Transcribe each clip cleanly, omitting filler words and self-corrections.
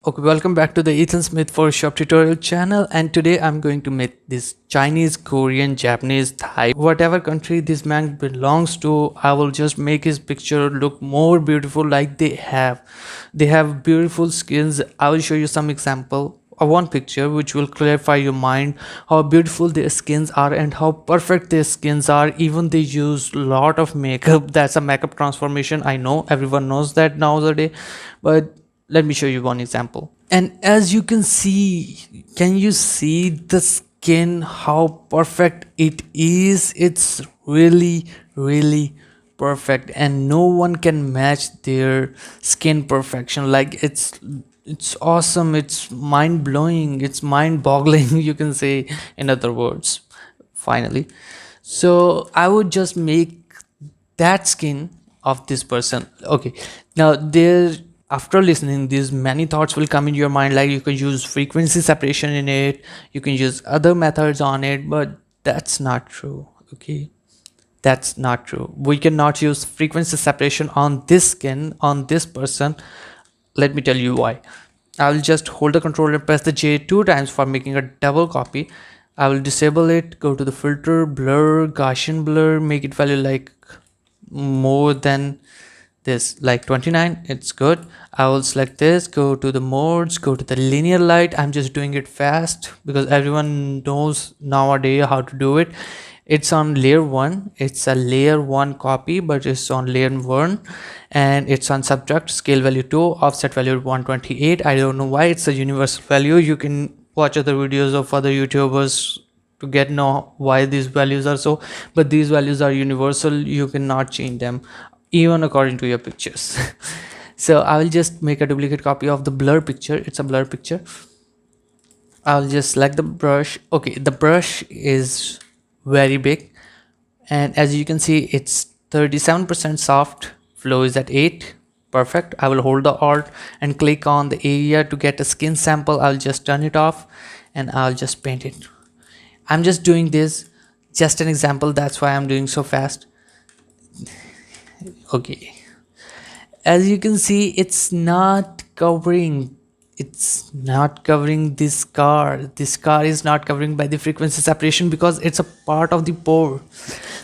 Okay, welcome back to the Ethan Smith Photoshop tutorial channel, and today I'm going to make this Chinese, Korean, Japanese, Thai, whatever country this man belongs to. I will just make his picture look more beautiful like they have beautiful skins. I will show you some example of one picture which will clarify your mind how beautiful their skins are and how perfect their skins are. Even they use lot of makeup. That's a makeup transformation. I know everyone knows that nowadays, but let me show you one example. And as you can see, can you see the skin, how perfect it is? It's really perfect, and no one can match their skin perfection. Like it's awesome, it's mind-blowing, it's mind-boggling you can say, in other words. Finally, so I would just make that skin of this person. Okay, now there, after listening this, many thoughts will come in your mind, like you can use frequency separation in it, you can use other methods on it, but that's not true. Okay, that's not true. We cannot use frequency separation on this skin, on this person. Let me tell you why. I will just hold the control and press the J two times for making a double copy. I will disable it, go to the filter, blur, Gaussian blur, make it value like more than this, like 29. It's good. I will select this, go to the modes, go to the linear light. I'm just doing it fast because everyone knows nowadays how to do it. It's on layer 1, it's a layer 1 copy, but it's on layer 1, and it's on subtract, scale value 2, offset value 128. I don't know why it's a universal value. You can watch other videos of other YouTubers to get know why these values are so, but these values are universal. You cannot change them even according to your pictures. So I will just make a duplicate copy of the blur picture. It's a blur picture. I'll just select the brush. Okay, the brush is very big, and as you can see, it's 37% soft, flow is at 8. Perfect. I will hold the alt and click on the area to get a skin sample. I'll just turn it off and I'll just paint it. I'm just doing this, just an example, that's why I'm doing so fast. Okay, as you can see, it's not covering this car is not covering by the frequency separation because it's a part of the pore.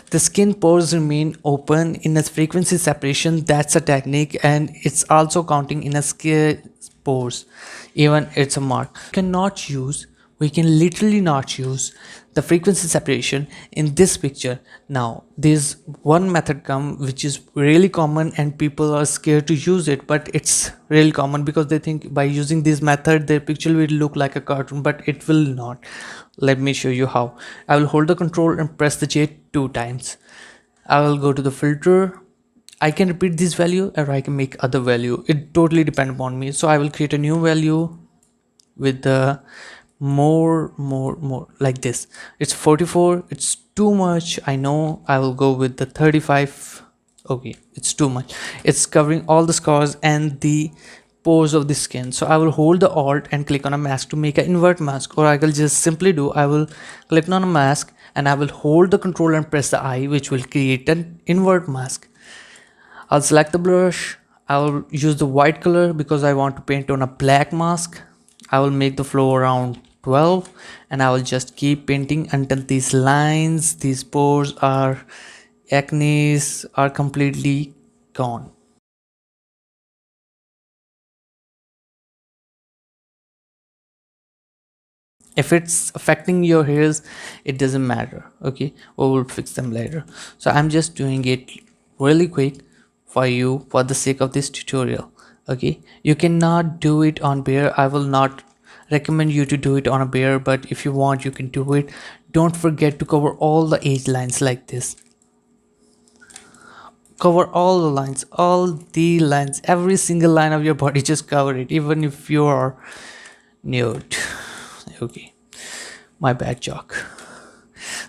The skin pores remain open in a frequency separation. That's a technique, and it's also counting in a skin pores. Even it's a mark cannot use we can literally not use the frequency separation in this picture. Now there's one method come which is really common and people are scared to use it, but it's really common because they think by using this method their picture will look like a cartoon, but it will not. Let me show you how. I will hold the control and press the J two times. I will go to the filter. I can repeat this value or I can make other value. It totally depends upon me. So I will create a new value with the more like this. It's 44. It's too much, I know. I will go with the 35. Okay, it's too much. It's covering all the scars and the pores of the skin. So I will hold the alt and click on a mask to make an invert mask, or I will just simply do, I will click on a mask and I will hold the control and press the I, which will create an invert mask. I'll select the brush. I will use the white color because I want to paint on a black mask. I will make the flow around 12 and I will just keep painting until these lines, these pores are acnes are completely gone. If it's affecting your hairs, it doesn't matter. Okay, we will fix them later. So I'm just doing it really quick for you for the sake of this tutorial. Okay, you cannot do it on bear. I will not recommend you to do it on a bear, but if you want you can do it. Don't forget to cover all the edge lines like this. Cover all the lines, all the lines, every single line of your body. Just cover it, even if you are nude. Okay, my bad joke.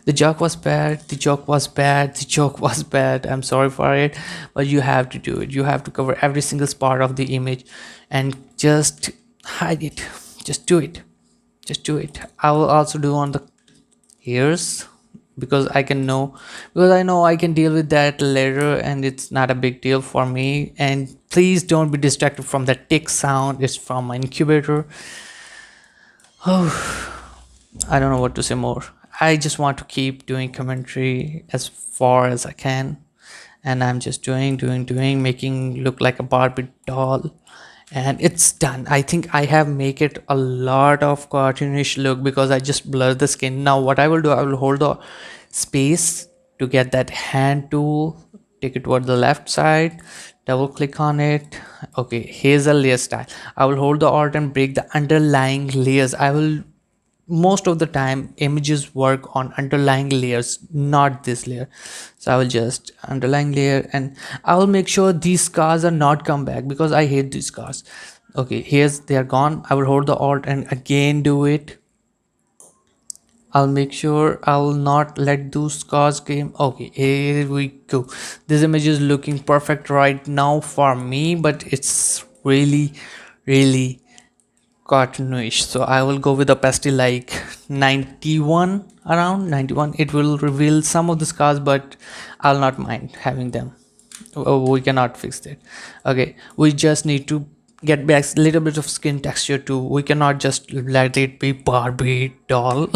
The joke was bad, the joke was bad, the joke was bad. I'm sorry for it, but you have to do it. You have to cover every single part of the image and just hide it. Just do it. Just do it. I will also do on the ears. because I know I can deal with that later, and it's not a big deal for me. And please don't be distracted from that tick sound. It's from my incubator. I don't know what to say more. I just want to keep doing commentary as far as I can, and I'm just doing, making look like a Barbie doll, and it's done. I think I have make it a lot of cartoonish look because I just blur the skin. Now what I will do, I will hold the space to get that hand tool, take it toward the left side, double click on it. Okay, here's a layer style. I will hold the alt and break the underlying layers. I will Most of the time images work on underlying layers, not this layer. So I will just underlying layer, and I will make sure these scars are not come back because I hate these scars. Okay, here's they are gone. I will hold the alt and again do it. I'll make sure I'll not let those scars game. Okay, here we go. This image is looking perfect right now for me, but it's really cartoonish. So I will go with opacity like 91, around 91. It will reveal some of the scars, but I'll not mind having them. We cannot fix that. Okay, we just need to get back a little bit of skin texture too. We cannot just let it be Barbie doll.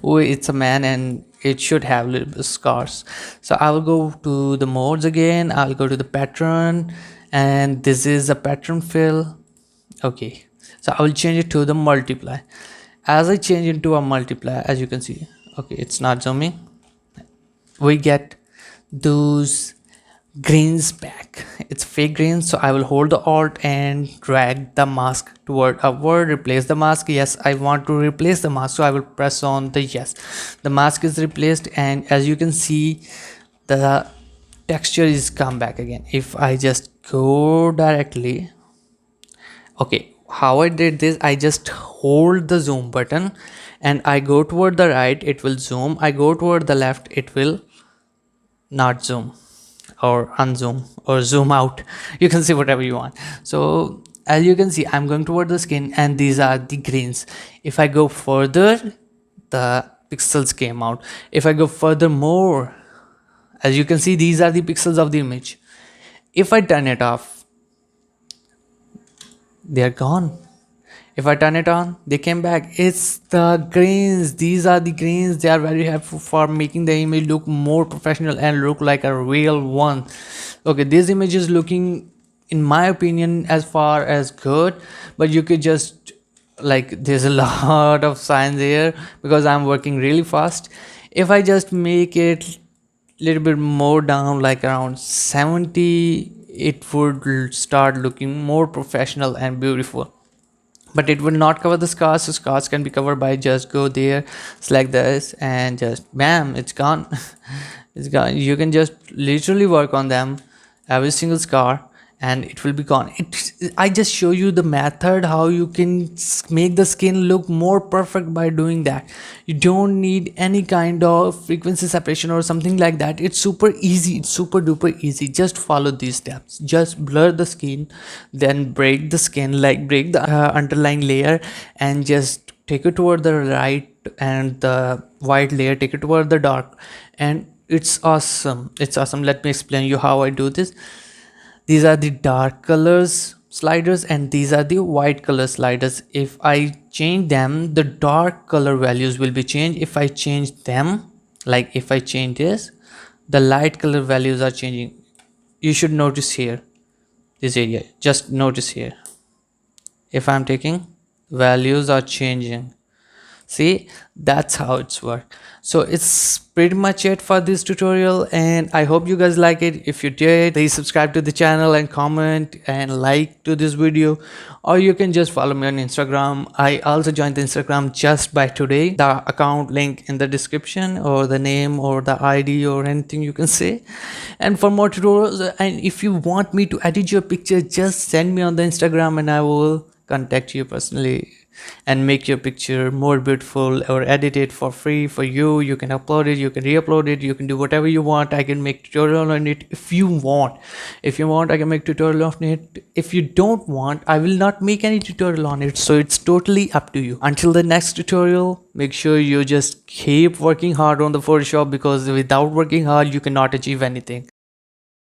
It's a man and it should have little bit of scars. So I will go to the modes again. I'll go to the pattern, and this is a pattern fill. Okay, so I will change it to the multiply. As I change into a multiply, as you can see, okay, it's not zooming, we get those grains back. It's fake grains. So I will hold the alt and drag the mask toward upward, replace the mask. Yes, I want to replace the mask, so I will press on the yes. The mask is replaced, and as you can see, the texture is come back again. If I just go directly, okay, how I did this, I just hold the zoom button and I go toward the right, it will zoom. I go toward the left, it will not zoom or unzoom or zoom out. You can see whatever you want. So as you can see, I'm going toward the skin and these are the grains. If I go further, the pixels came out. If I go further more, as you can see, these are the pixels of the image. If I turn it off, they are gone. If I turn it on, they came back. It's the grains. These are the grains. They are very helpful for making the image look more professional and look like a real one. Okay, this image is looking, in my opinion, as far as good, but you could just like there's a lot of signs here because I'm working really fast. If I just make it little bit more down, like around 70, it would start looking more professional and beautiful, but it will not cover the scars. So scars can be covered by just go there, select this, and just bam, it's gone. It's gone. You can just literally work on them, every single scar, and it will be gone. I just show you the method how you can make the skin look more perfect by doing that. You don't need any kind of frequency separation or something like that. It's super easy, it's super duper easy. Just follow these steps. Just blur the skin, then break the skin, like break the underlying layer, and just take it toward the right, and the white layer take it toward the dark, and it's awesome. It's awesome. Let me explain you how I do this. These are the dark colors sliders and these are the white color sliders. If I change them, the dark color values will be changed. If I change them, like if I change this, the light color values are changing. You should notice here, this area, just notice here. If I'm taking, values are changing. See, that's how it's work. So it's pretty much it for this tutorial, and I hope you guys like it. If you did, please subscribe to the channel and comment and like to this video, or you can just follow me on Instagram. I also joined the Instagram just by today. The account link in the description, or the name or the ID or anything you can say. And for more tutorials, and if you want me to edit your picture, just send me on the Instagram and I will contact you personally. and make your picture more beautiful, or edit it for free for you. You can upload it, you can re-upload it, you can do whatever you want. I can make tutorial on it if you want. If you want, I can make tutorial on it. If you don't want, I will not make any tutorial on it. So it's totally up to you. Until the next tutorial, make sure you just keep working hard on the Photoshop, because without working hard you cannot achieve anything.